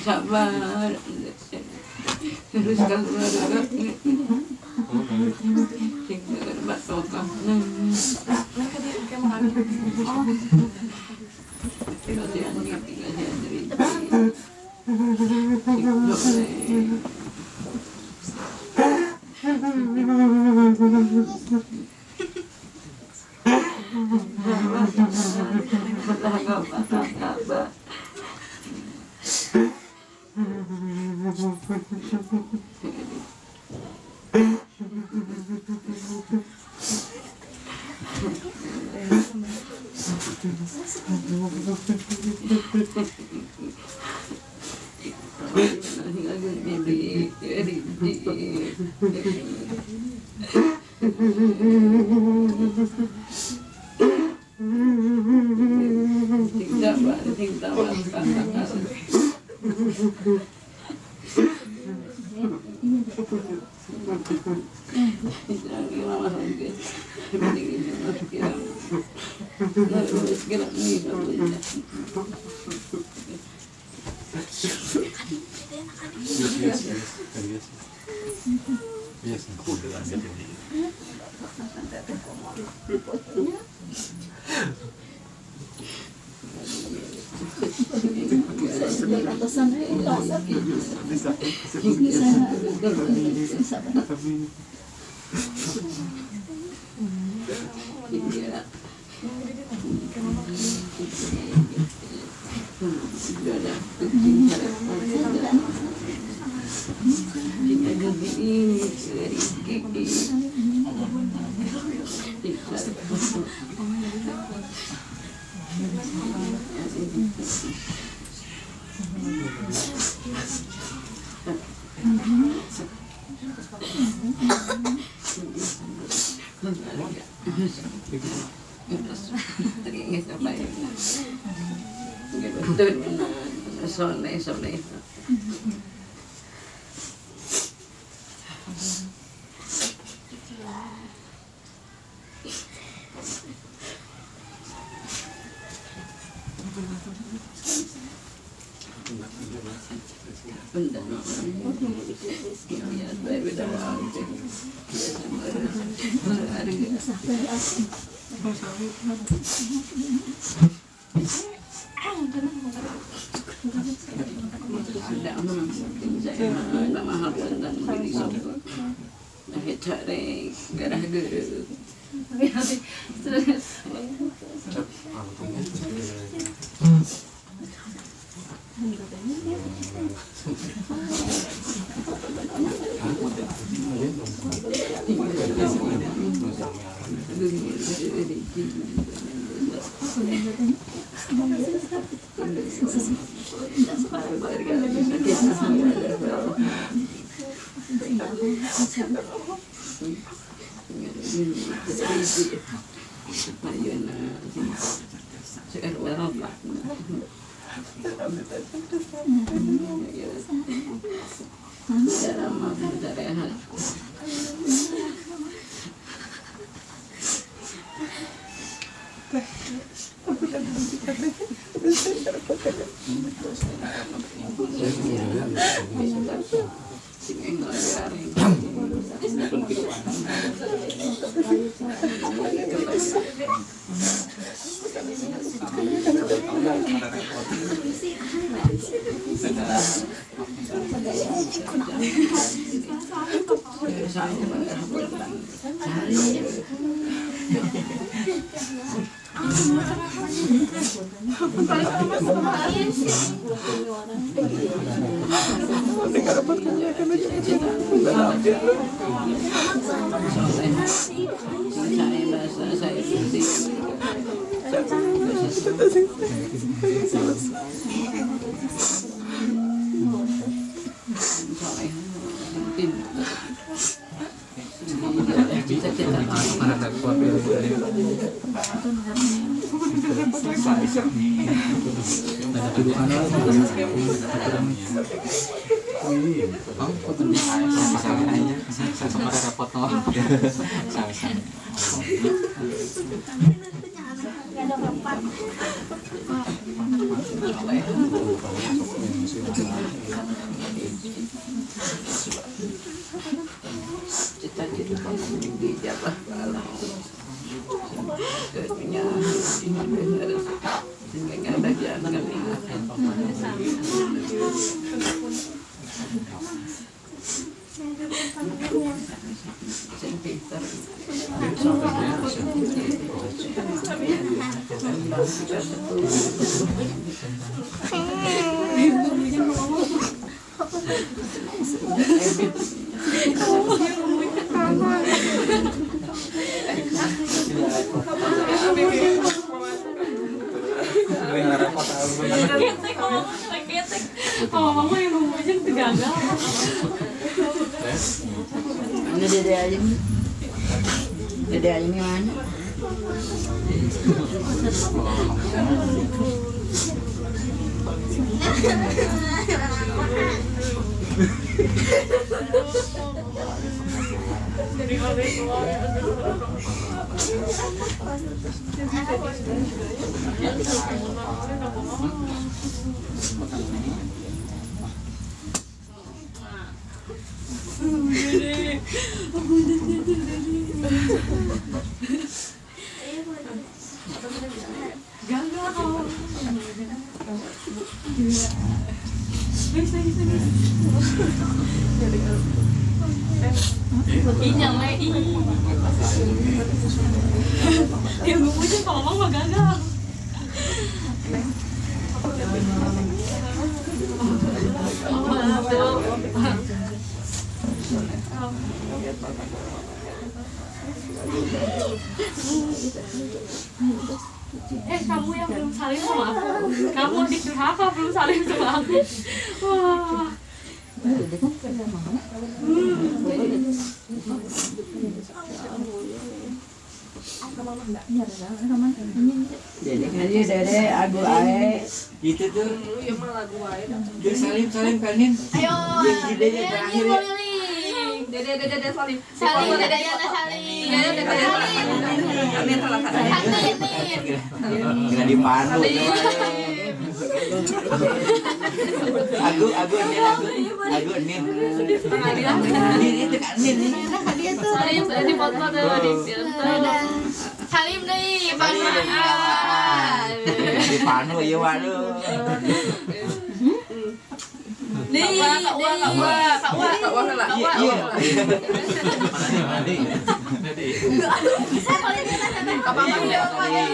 Sabar. Teruskan soleh. Kalau mama yang ngomongnya gagal. Mana dede aja nih? Dede aja nih mana? Yang gue punya kalau mama gagal. Kamu yang belum saling sama aku. Kamu di Curhaka belum saling sama aku. Wah. Dede aja dede agu ae. Gitu tuh. Ya malah lagu ae. Dia salim kanin. Ayo. Dede terakhir ya. Dede salim. Salim, dede Yana salim. Dede salim. Amin salah satu. Nggak dipandu. Agu nin. Nin itu kan nin. Salim sudah dipoto tuh di filter. Salim deui, Pak. Dipandu ya waduh. Nih, Pak Wa lah. Iya. Saya paling enak ada. Apa ya?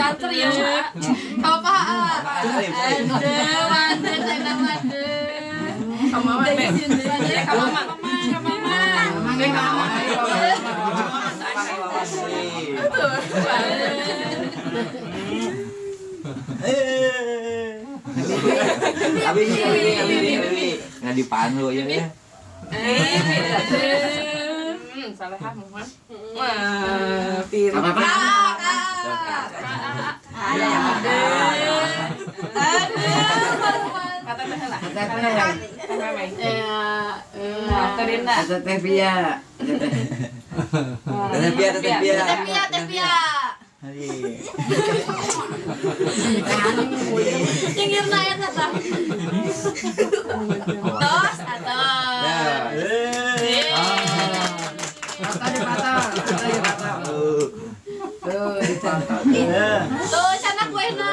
Lancar ya. Apa? Ada, mantan, Mama, Be. Ka Mama. Abi. Nggak dipandu ya ya. Salah kamu mah. Wah, pintar. Kata teh lah. Terindah. Teteh Pia. Tepia. Cingirna eta tah. Tos atau. Tuh, sana kuehna.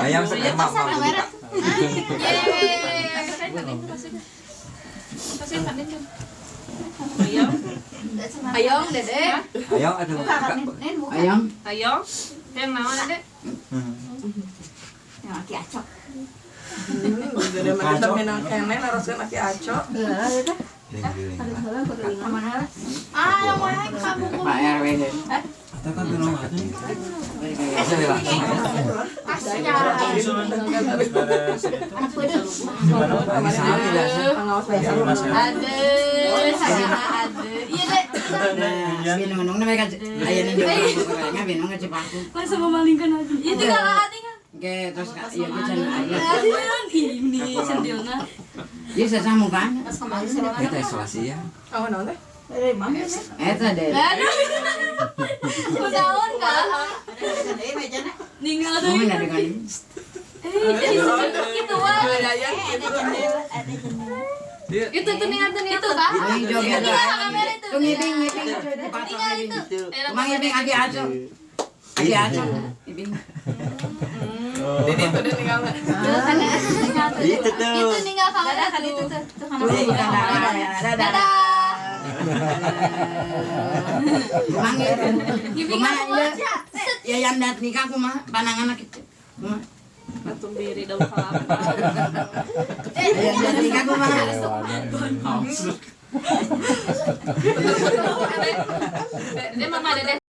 Ayam sama mama. Ayong, Dede. Ayam ada Ayam. Ayong. Yang naon, Dede? Udah mana minang kene naroskeun aki aco. Ah, yang mana kamu? Pak RW. Bingung mereka ayahnya juga orangnya bingung ngecipaku. Langsung memalingkan aja. Itu tinggal tinggal. Oke, terus ya kita aja. Ini sendilna. Dia sesama kan? Kita isolasi ya. Oh, naon teh? Eta deh. Aduh. Kunaon ka? Ninggal tuh. Ngomong ada kan? Itu wah. Itu tuh ningal itu kah? Ini joget. Tinggal kamera itu. Tuh ngibing. Tinggal itu. Mang ngibing aki aco. Aki aco. Ngibing. Dede itu dia tinggal. Itu tuh. Itu ninggal kamera itu tuh. Dadah. Mang ngibing. Ngibing aku aja. Ya yang dat nikah kumaha panangan kitu. Kumaha? Patung diri daun kelapa. Ya dat nikah kumaha? Dia mama Dede